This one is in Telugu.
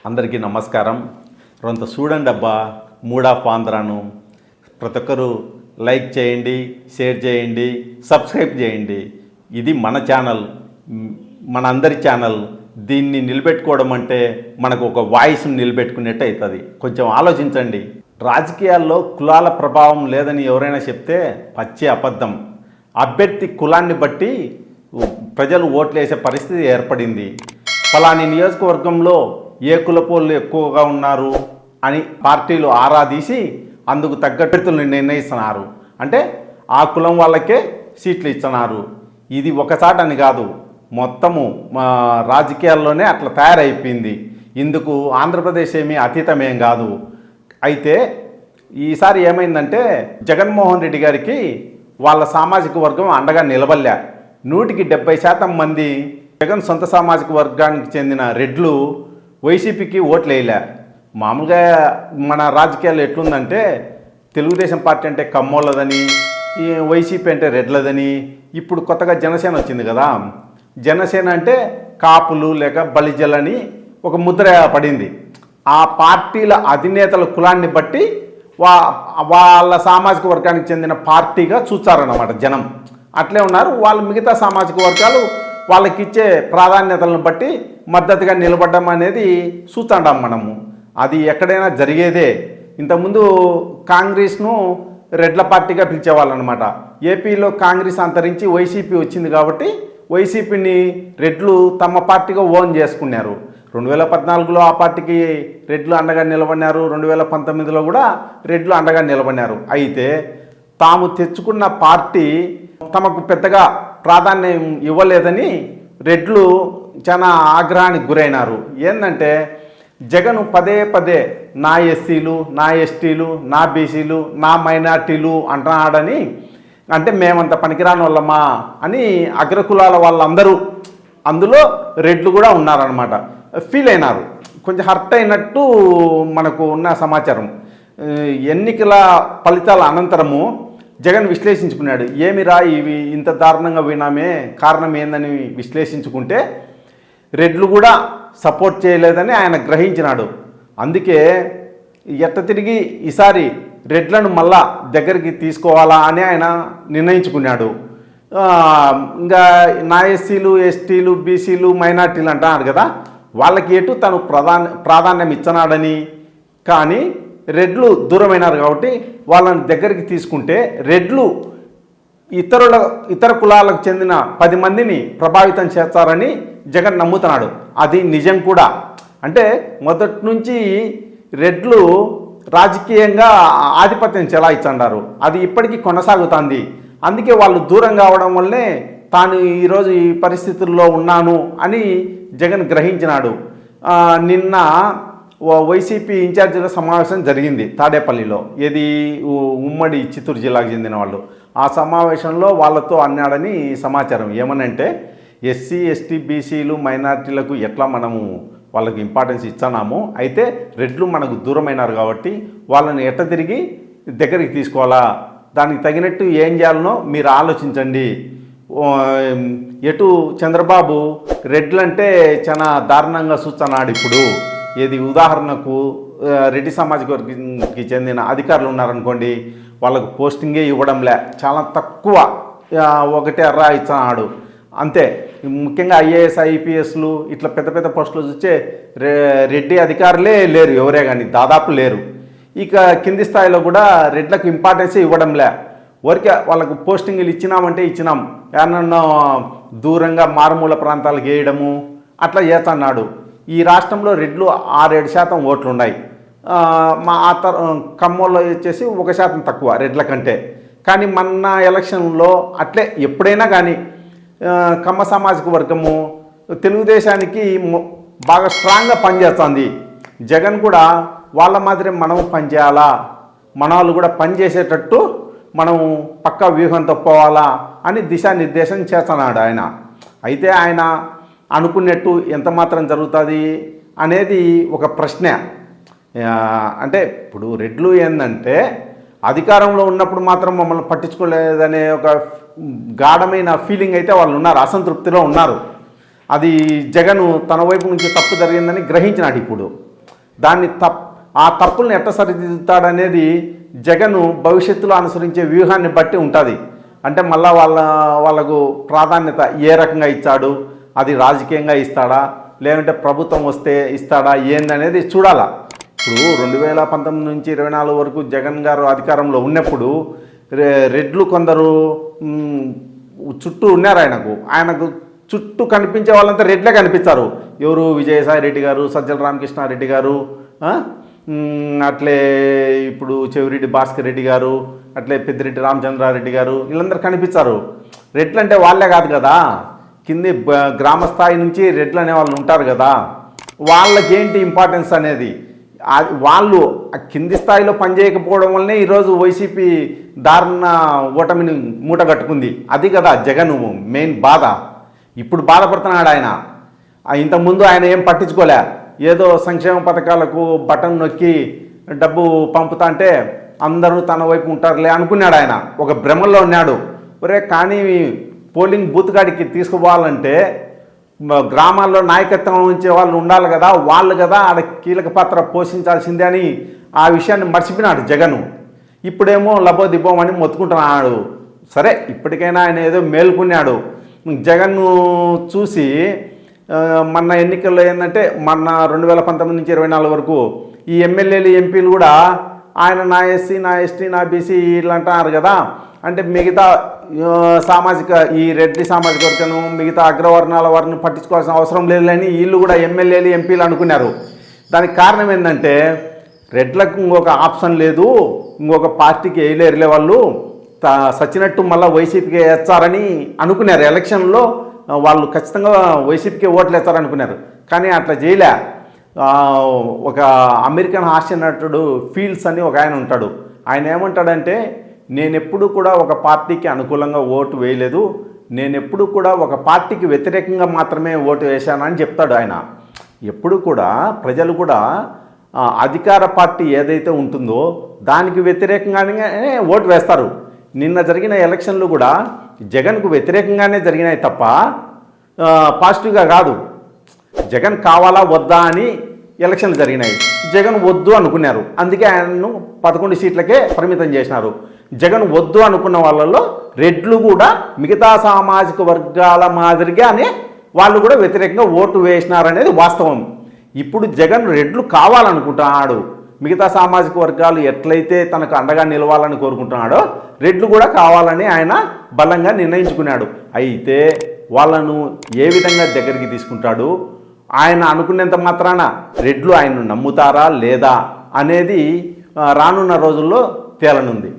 అందరికీ నమస్కారం. రొంత చూడండి అబ్బా మూడ్ ఆఫ్ ఆంధ్రాను. ప్రతి ఒక్కరు లైక్ చేయండి, షేర్ చేయండి, సబ్స్క్రైబ్ చేయండి. ఇది మన ఛానల్, మన అందరి ఛానల్. దీన్ని నిలబెట్టుకోవడం అంటే మనకు ఒక వాయిస్ని నిలబెట్టుకునేట్టు అవుతుంది. కొంచెం ఆలోచించండి. రాజకీయాల్లో కులాల ప్రభావం లేదని ఎవరైనా చెప్తే పచ్చి అబద్ధం. అభ్యర్థి కులాన్ని బట్టి ప్రజలు ఓట్లు వేసే పరిస్థితి ఏర్పడింది. ఫలాని నియోజకవర్గంలో ఏ కులపోళ్ళు ఎక్కువగా ఉన్నారు అని పార్టీలు ఆరాధీసి అందుకు తగ్గ అభ్యర్థులను నిర్ణయిస్తున్నారు. అంటే ఆ కులం వాళ్ళకే సీట్లు ఇస్తున్నారు. ఇది ఒకసారి అని కాదు, మొత్తము రాజకీయాల్లోనే అట్లా తయారైపోయింది. ఇందుకు ఆంధ్రప్రదేశ్ ఏమీ అతీతమేం కాదు. అయితే ఈసారి ఏమైందంటే జగన్మోహన్ రెడ్డి గారికి వాళ్ళ సామాజిక వర్గం అండగా నిలబడలే. 170% మంది జగన్ సొంత సామాజిక వర్గానికి చెందిన రెడ్లు వైసీపీకి ఓట్లు వేయలే. మామూలుగా మన రాజకీయాల్లో ఎట్లుందంటే తెలుగుదేశం పార్టీ అంటే కమ్మోళ్ళదని, ఈ వైసీపీ అంటే రెడ్లదని. ఇప్పుడు కొత్తగా జనసేన వచ్చింది కదా, జనసేన అంటే కాపులు లేక బలిజలని ఒక ముద్ర పడింది. ఆ పార్టీల అధినేతల కులాన్ని బట్టి వాళ్ళ సామాజిక వర్గానికి చెందిన పార్టీగా చూస్తారన్నమాట జనం. అట్లే ఉన్నారు. వాళ్ళు మిగతా సామాజిక వర్గాలు వాళ్ళకి ఇచ్చే ప్రాధాన్యతలను బట్టి మద్దతుగా నిలబడడం అనేది చూస్తాం మనము. అది ఎక్కడైనా జరిగేదే. ఇంతకుముందు కాంగ్రెస్ను రెడ్ల పార్టీగా పిలిచేవాళ్ళు అనమాట. ఏపీలో కాంగ్రెస్ అంతరించి వైసీపీ వచ్చింది కాబట్టి వైసీపీని రెడ్లు తమ పార్టీగా ఓన్ చేసుకున్నారు. 2014లో ఆ పార్టీకి రెడ్లు అండగా నిలబడినారు. 2019లో కూడా రెడ్లు అండగా నిలబడినారు. అయితే తాము తెచ్చుకున్న పార్టీ తమకు పెద్దగా ప్రాధాన్యం ఇవ్వలేదని రెడ్లు చాలా ఆగ్రహానికి గురైనారు. ఏంటంటే జగన్ పదే పదే నా ఎస్సీలు, నా ఎస్టీలు, నా బీసీలు, నా మైనార్టీలు అంటున్నాడని, అంటే మేమంత పనికిరాని వాళ్ళమా అని అగ్రకులాల వాళ్ళందరూ, అందులో రెడ్లు కూడా ఉన్నారనమాట, ఫీల్ అయినారు. కొంచెం హర్ట్ అయినట్టు మనకు ఉన్న సమాచారం. ఎన్నికల ఫలితాల అనంతరము జగన్ విశ్లేషించుకున్నాడు. ఏమిరా ఇవి ఇంత దారుణంగా వినామే, కారణం ఏందని విశ్లేషించుకుంటే రెడ్లు కూడా సపోర్ట్ చేయలేదని ఆయన గ్రహించినాడు. అందుకే ఎట్ట తిరిగి ఈసారి రెడ్లను మళ్ళా దగ్గరికి తీసుకోవాలా అని ఆయన నిర్ణయించుకున్నాడు. ఇంకా నా ఎస్సీలు, ఎస్టీలు, బీసీలు, మైనార్టీలు అంటున్నారు కదా, వాళ్ళకి ఎటు తను ప్రాధాన్యం ఇచ్చినాడని. కానీ రెడ్లు దూరమైనారు కాబట్టి వాళ్ళని దగ్గరికి తీసుకుంటే రెడ్లు ఇతర కులాలకు చెందిన 10 మందిని ప్రభావితం చేస్తారని జగన్ నమ్ముతున్నాడు. అది నిజం కూడా. అంటే మొదటి నుంచి రెడ్లు రాజకీయంగా ఆధిపత్యం చెలాయిస్తున్నారు. అది ఇప్పటికీ కొనసాగుతుంది. అందుకే వాళ్ళు దూరం కావడం వల్లనే తాను ఈరోజు ఈ పరిస్థితుల్లో ఉన్నాను అని జగన్ గ్రహించినాడు. నిన్న వైసీపీ ఇన్ఛార్జీల సమావేశం జరిగింది తాడేపల్లిలో. ఏది ఉమ్మడి చిత్తూరు జిల్లాకు చెందిన వాళ్ళు. ఆ సమావేశంలో వాళ్ళతో అన్నాడని సమాచారం. ఏమనంటే ఎస్సీ, ఎస్టీ, బీసీలు, మైనార్టీలకు ఎట్లా మనము వాళ్ళకి ఇంపార్టెన్స్ ఇస్తున్నాము, అయితే రెడ్లు మనకు దూరమైనారు కాబట్టి వాళ్ళని ఎట్ట తిరిగి దగ్గరికి తీసుకోవాలా, దానికి తగినట్టు ఏం చేయాలనో మీరు ఆలోచించండి. ఎటు చంద్రబాబు రెడ్లంటే చాలా దారుణంగా చూస్తున్నాడు ఇప్పుడు. ఏది ఉదాహరణకు రెడ్డి సామాజిక వర్గానికి చెందిన అధికారులు ఉన్నారనుకోండి, వాళ్ళకు పోస్టింగే ఇవ్వడంలే, చాలా తక్కువ, ఒకటే అర్రా ఇస్తున్నాడు అంతే. ముఖ్యంగా ఐఏఎస్, ఐపీఎస్లు ఇట్లా పెద్ద పెద్ద పోస్టులు చూస్తే రెడ్డి అధికారులే లేరు, ఎవరే కానీ దాదాపు లేరు. ఇక కింది స్థాయిలో కూడా రెడ్లకు ఇంపార్టెన్సే ఇవ్వడంలే. ఊరికే వాళ్ళకు పోస్టింగ్లు ఇచ్చినామంటే ఇచ్చినాం, ఏమన్నా దూరంగా మారుమూల ప్రాంతాలకు వేయడము అట్లా చేస్తున్నాడు. ఈ రాష్ట్రంలో రెడ్లు 6-7% ఓట్లు ఉన్నాయి. మా ఖమ్మంలో వచ్చేసి 1% తక్కువ రెడ్ల కంటే. కానీ మొన్న ఎలక్షన్లో అట్లే ఎప్పుడైనా కానీ కమ్మ సామాజిక వర్గము తెలుగుదేశానికి బాగా స్ట్రాంగ్గా పనిచేస్తుంది. జగన్ కూడా వాళ్ళ మాదిరి మనం పనిచేయాలా, మన వాళ్ళు కూడా పనిచేసేటట్టు మనం పక్కా వ్యూహంతో పోవాలా అని దిశానిర్దేశం చేస్తున్నాడు ఆయన. అయితే ఆయన అనుకున్నట్టు ఎంత మాత్రం జరుగుతుంది అనేది ఒక ప్రశ్న. అంటే ఇప్పుడు రెడ్లు ఏంటంటే అధికారంలో ఉన్నప్పుడు మాత్రం మమ్మల్ని పట్టించుకోలేదనే ఒక గాఢమైన ఫీలింగ్ అయితే వాళ్ళు ఉన్నారు, అసంతృప్తిలో ఉన్నారు. అది జగన్ తన వైపు నుంచి తప్పు జరిగిందని గ్రహించినాడు ఇప్పుడు. దాన్ని ఆ తప్పుల్ని ఎట్లా సరిదిద్దుతాడనేది జగన్ భవిష్యత్తులో అనుసరించే వ్యూహాన్ని బట్టి ఉంటుంది. అంటే మళ్ళా వాళ్ళకు ప్రాధాన్యత ఏ రకంగా ఇచ్చాడు, అది రాజకీయంగా ఇస్తాడా లేదంటే ప్రభుత్వం వస్తే ఇస్తాడా ఏందనేది చూడాలా. ఇప్పుడు 2019 నుంచి 24 వరకు జగన్ గారు అధికారంలో ఉన్నప్పుడు రెడ్లు కొందరు చుట్టూ ఉన్నారు. ఆయనకు చుట్టూ కనిపించే వాళ్ళంతా రెడ్లే కనిపించారు. ఎవరు? విజయసాయి రెడ్డి గారు, సజ్జల రామకృష్ణారెడ్డి గారు, అట్లే ఇప్పుడు చెవిరెడ్డి భాస్కర్ రెడ్డి గారు, అట్లే పెద్దిరెడ్డి రామచంద్రారెడ్డి గారు, వీళ్ళందరూ కనిపించారు. రెడ్లు అంటే వాళ్ళే కాదు కదా, కింది గ్రామ స్థాయి నుంచి రెడ్లు అనే వాళ్ళు ఉంటారు కదా, వాళ్ళకేంటి ఇంపార్టెన్స్ అనేది. వాళ్ళు కింది స్థాయిలో పనిచేయకపోవడం వల్లనే ఈరోజు వైసీపీ దారుణ ఓటమిని మూట కట్టుకుంది. అది కదా జగన్ మెయిన్ బాధ. ఇప్పుడు బాధపడుతున్నాడు ఆయన. ఇంతకుముందు ఆయన ఏం పట్టించుకోలే, ఏదో సంక్షేమ పథకాలకు బటన్ నొక్కి డబ్బు పంపుతా అంటే అందరూ తన వైపు ఉంటారులే అనుకున్నాడు. ఆయన ఒక భ్రమల్లో ఉన్నాడు. కానీ పోలింగ్ బూత్ కాడికి తీసుకుపోవాలంటే గ్రామాల్లో నాయకత్వం ఉంచే వాళ్ళు ఉండాలి కదా, వాళ్ళు కదా ఆడ కీలక పాత్ర పోషించాల్సిందే అని ఆ విషయాన్ని మర్చిపోయినాడు జగన్. ఇప్పుడేమో లబోదిబ్బోం అని మొత్తుకుంటున్నాడు. సరే, ఇప్పటికైనా ఆయన ఏదో మేల్కొన్నాడు. జగన్ను చూసి మొన్న ఎన్నికల్లో ఏంటంటే మొన్న 2019 నుంచి 24 వరకు ఈ ఎమ్మెల్యేలు ఎంపీలు కూడా ఆయన నా ఎస్సీ, నా ఎస్టీ, నా బీసీ వీళ్ళు అంటున్నారు కదా, అంటే మిగతా సామాజిక ఈ రెడ్డి సామాజిక వర్గను మిగతా అగ్రవర్ణాల వారిని పట్టించుకోవాల్సిన అవసరం లేదని వీళ్ళు కూడా ఎమ్మెల్యేలు ఎంపీలు అనుకున్నారు. దానికి కారణం ఏంటంటే రెడ్లకు ఇంకొక ఆప్షన్ లేదు, ఇంకొక పార్టీకి వేయలేరులే వాళ్ళు, సచ్చినట్టు మళ్ళీ వైసీపీకి వేస్తారని అనుకున్నారు. ఎలక్షన్లో వాళ్ళు ఖచ్చితంగా వైసీపీకి ఓట్లు వేస్తారనుకున్నారు. కానీ అట్లా చేయలే. ఒక అమెరికన్ హాస్య నటుడు ఫీల్డ్స్ అని ఒక ఆయన ఉంటాడు. ఆయన ఏమంటాడంటే, నేనెప్పుడు కూడా ఒక పార్టీకి అనుకూలంగా ఓటు వేయలేదు, నేనెప్పుడు కూడా ఒక పార్టీకి వ్యతిరేకంగా మాత్రమే ఓటు వేశానని చెప్తాడు ఆయన. ఎప్పుడు కూడా ప్రజలు కూడా అధికార పార్టీ ఏదైతే ఉంటుందో దానికి వ్యతిరేకంగానే ఓటు వేస్తారు. నిన్న జరిగిన ఎలక్షన్లు కూడా జగన్కు వ్యతిరేకంగానే జరిగినాయి తప్ప పాజిటివ్గా కాదు. జగన్ కావాలా వద్దా అని ఎలక్షన్లు జరిగినాయి. జగన్ వద్దు అనుకున్నారు, అందుకే ఆయనను 11 సీట్లకే పరిమితం చేసినారు. జగన్ వద్దు అనుకున్న వాళ్ళల్లో రెడ్లు కూడా మిగతా సామాజిక వర్గాల మాదిరిగానే వాళ్ళు కూడా వ్యతిరేకంగా ఓటు వేసినారనేది వాస్తవం. ఇప్పుడు జగన్ రెడ్లు కావాలనుకుంటున్నాడు. మిగతా సామాజిక వర్గాలు ఎట్లయితే తనకు అండగా నిలవాలని కోరుకుంటున్నాడో రెడ్లు కూడా కావాలని ఆయన బలంగా నిర్ణయించుకున్నాడు. అయితే వాళ్ళను ఏ విధంగా దగ్గరికి తీసుకుంటాడు, ఆయన అనుకునేంత మాత్రాన రెడ్లు ఆయన్ను నమ్ముతారా లేదా అనేది రానున్న రోజుల్లో తేలనుంది.